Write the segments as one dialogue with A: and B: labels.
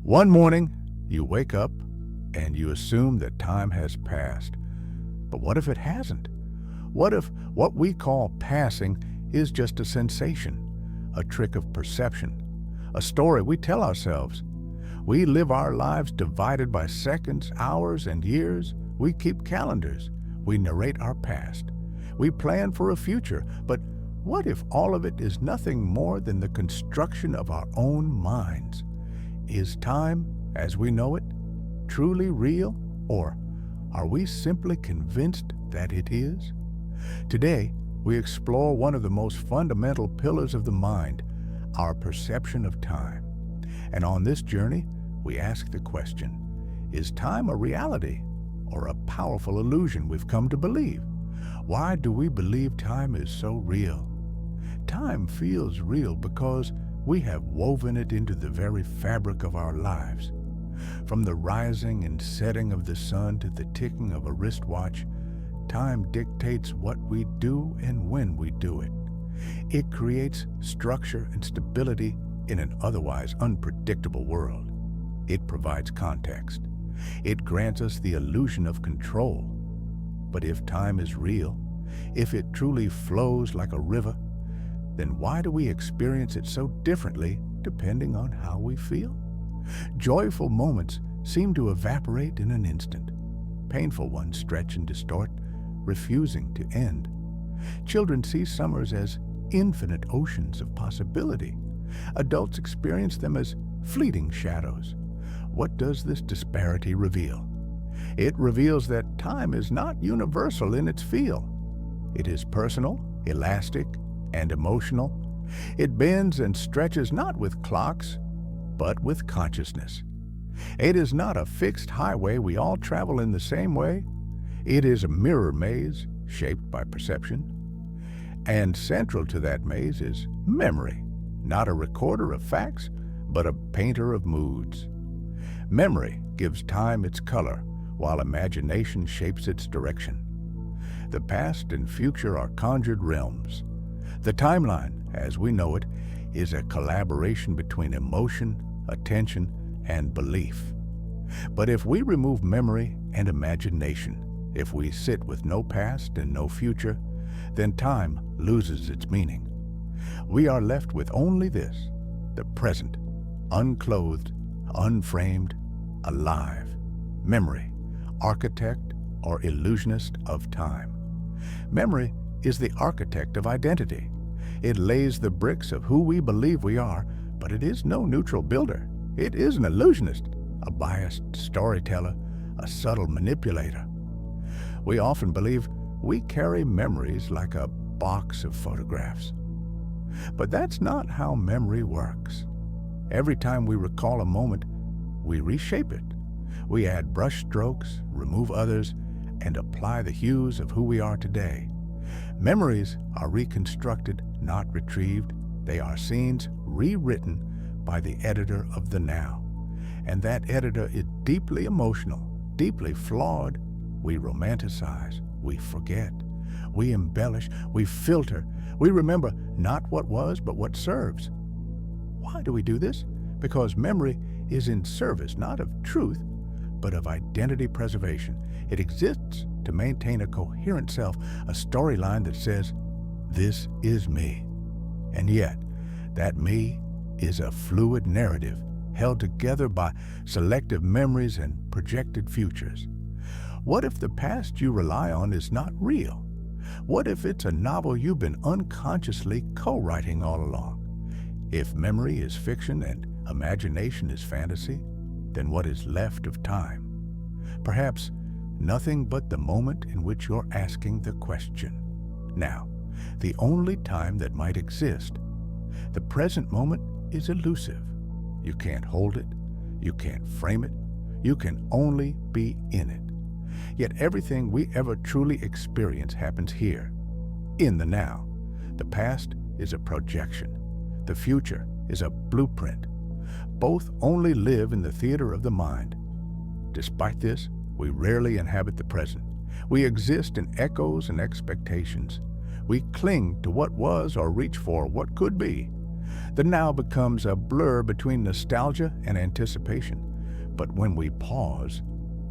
A: One morning, you wake up and you assume that time has passed. But what if it hasn't? What if what we call passing is just a sensation, a trick of perception, a story we tell ourselves? We live our lives divided by seconds, hours, and years. We keep calendars. We narrate our past. We plan for a future. But what if all of it is nothing more than the construction of our own minds? Is time, as we know it, truly real, or are we simply convinced that it is? Today, we explore one of the most fundamental pillars of the mind, our perception of time. And on this journey, we ask the question, is time a reality or a powerful illusion we've come to believe? Why do we believe time is so real? Time feels real because we have woven it into the very fabric of our lives. From the rising and setting of the sun to the ticking of a wristwatch, time dictates what we do and when we do it. It creates structure and stability in an otherwise unpredictable world. It provides context. It grants us the illusion of control. But if time is real, if it truly flows like a river, then why do we experience it so differently depending on how we feel? Joyful moments seem to evaporate in an instant. Painful ones stretch and distort, refusing to end. Children see summers as infinite oceans of possibility. Adults experience them as fleeting shadows. What does this disparity reveal? It reveals that time is not universal in its feel. It is personal, elastic, and emotional. It bends and stretches not with clocks, but with consciousness. It is not a fixed highway we all travel in the same way. It is a mirror maze shaped by perception. And central to that maze is memory, not a recorder of facts, but a painter of moods. Memory gives time its color, while imagination shapes its direction. The past and future are conjured realms. The timeline, as we know it, is a collaboration between emotion, attention, and belief. But if we remove memory and imagination, if we sit with no past and no future, then time loses its meaning. We are left with only this, the present, unclothed, unframed, alive. Memory, architect or illusionist of time. Memory is the architect of identity. It lays the bricks of who we believe we are, but it is no neutral builder. It is an illusionist, a biased storyteller, a subtle manipulator. We often believe we carry memories like a box of photographs. But that's not how memory works. Every time we recall a moment, we reshape it. We add brush strokes, remove others, and apply the hues of who we are today. Memories are reconstructed, not retrieved. They are scenes rewritten by the editor of the now. And that editor is deeply emotional, deeply flawed. We romanticize, we forget, we embellish, we filter. We remember not what was, but what serves. Why do we do this? Because memory is in service not of truth, but of identity preservation. It exists to maintain a coherent self, a storyline that says, this is me. And yet, that me is a fluid narrative held together by selective memories and projected futures. What if the past you rely on is not real? What if it's a novel you've been unconsciously co-writing all along? If memory is fiction and imagination is fantasy, then what is left of time? Perhaps nothing but the moment in which you're asking the question. Now, the only time that might exist. The present moment is elusive. You can't hold it. You can't frame it. You can only be in it. Yet everything we ever truly experience happens here, in the now. The past is a projection. The future is a blueprint. Both only live in the theater of the mind. Despite this, we rarely inhabit the present. We exist in echoes and expectations. We cling to what was or reach for what could be. The now becomes a blur between nostalgia and anticipation. But when we pause,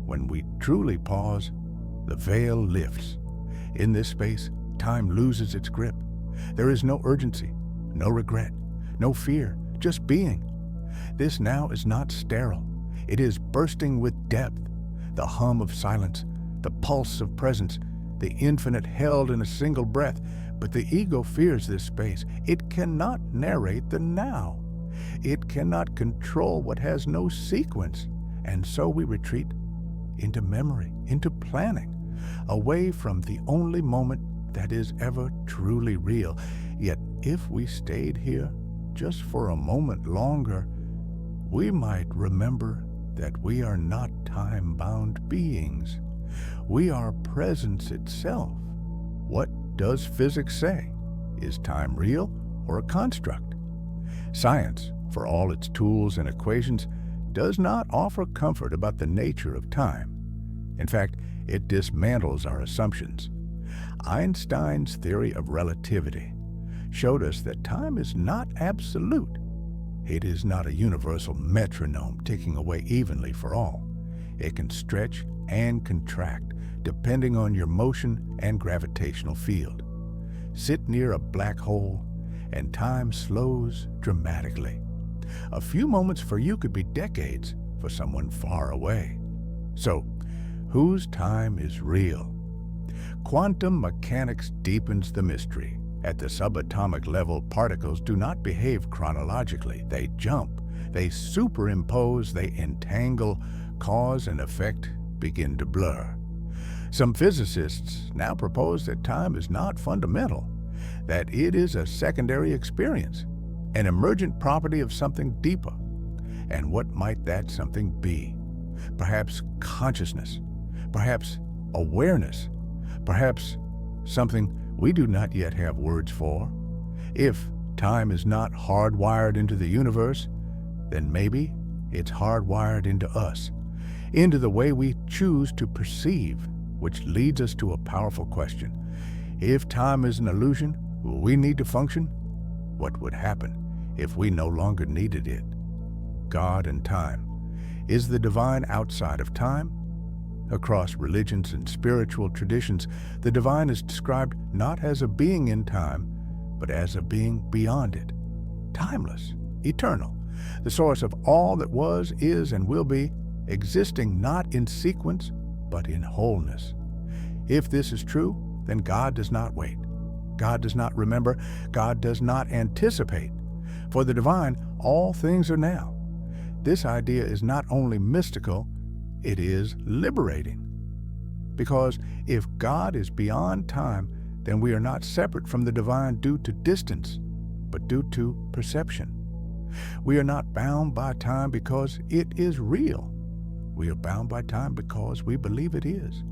A: when we truly pause, the veil lifts. In this space, time loses its grip. There is no urgency, no regret, no fear, just being. This now is not sterile. It is bursting with depth, the hum of silence, the pulse of presence, the infinite held in a single breath. But the ego fears this space. It cannot narrate the now. It cannot control what has no sequence. And so we retreat into memory, into planning, away from the only moment that is ever truly real. Yet if we stayed here just for a moment longer, we might remember that we are not time-bound beings. We are presence itself. What does physics say? Is time real or a construct? Science, for all its tools and equations, does not offer comfort about the nature of time. In fact, it dismantles our assumptions. Einstein's theory of relativity showed us that time is not absolute. It is not a universal metronome ticking away evenly for all. It can stretch and contract depending on your motion and gravitational field. Sit near a black hole and time slows dramatically. A few moments for you could be decades for someone far away. So, whose time is real? Quantum mechanics deepens the mystery. At the subatomic level, particles do not behave chronologically. They jump, they superimpose, they entangle, cause and effect begin to blur. Some physicists now propose that time is not fundamental, that it is a secondary experience, an emergent property of something deeper. And what might that something be? Perhaps consciousness, perhaps awareness, perhaps something we do not yet have words for. If time is not hardwired into the universe, then maybe it's hardwired into us, into the way we choose to perceive, which leads us to a powerful question. If time is an illusion, will we need to function? What would happen if we no longer needed it? God and time. Is the divine outside of time? Across religions and spiritual traditions, the divine is described not as a being in time, but as a being beyond it, timeless, eternal, the source of all that was, is, and will be, existing not in sequence, but in wholeness. If this is true, then God does not wait. God does not remember. God does not anticipate. For the divine, all things are now. This idea is not only mystical, it is liberating. Because if God is beyond time, then we are not separate from the divine due to distance, but due to perception. We are not bound by time because it is real. We are bound by time because we believe it is.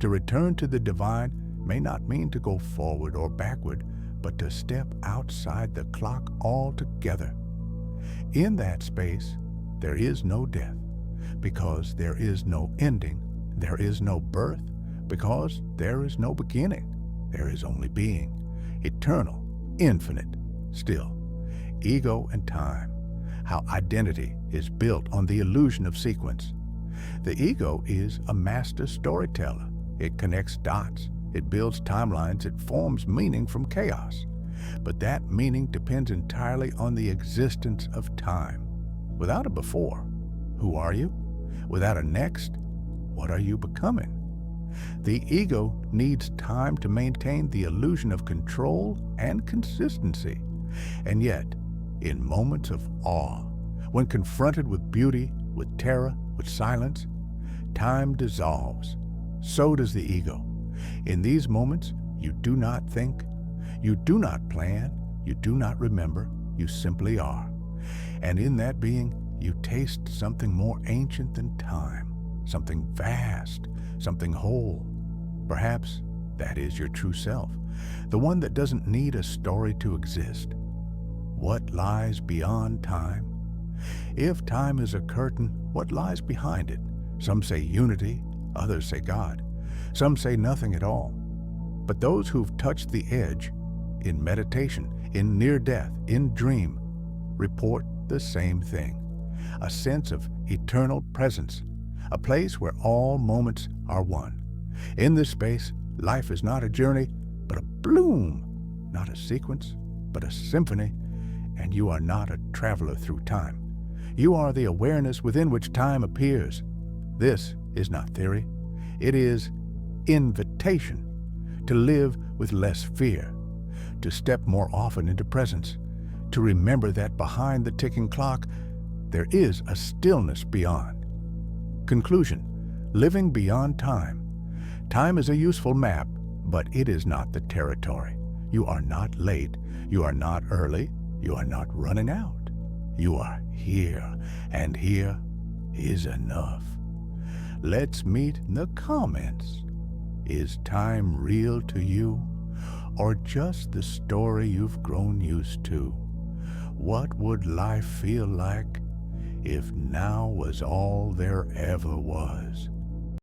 A: To return to the divine may not mean to go forward or backward, but to step outside the clock altogether. In that space, there is no death, because there is no ending. There is no birth, because there is no beginning. There is only being, eternal, infinite, still. Ego and time, how identity is built on the illusion of sequence. The ego is a master storyteller. It connects dots, it builds timelines, it forms meaning from chaos. But that meaning depends entirely on the existence of time. Without a before, who are you? Without a next, what are you becoming? The ego needs time to maintain the illusion of control and consistency. And yet, in moments of awe, when confronted with beauty, with terror, with silence, time dissolves. So does the ego. In these moments, you do not think, you do not plan, you do not remember, you simply are. And in that being, you taste something more ancient than time, something vast, something whole. Perhaps that is your true self, the one that doesn't need a story to exist. What lies beyond time? If time is a curtain, what lies behind it? Some say unity, others say God. Some say nothing at all. But those who've touched the edge, in meditation, in near death, in dream, report the same thing. A sense of eternal presence, a place where all moments are one. In this space, life is not a journey, but a bloom, not a sequence, but a symphony, and you are not a traveler through time. You are the awareness within which time appears. This is not theory. It is invitation to live with less fear, to step more often into presence, to remember that behind the ticking clock, there is a stillness beyond. Conclusion: living beyond time. Time is a useful map, but it is not the territory. You are not late. You are not early. You are not running out. You are here, and here is enough. Let's meet in the comments. Is time real to you, or just the story you've grown used to? What would life feel like if now was all there ever was?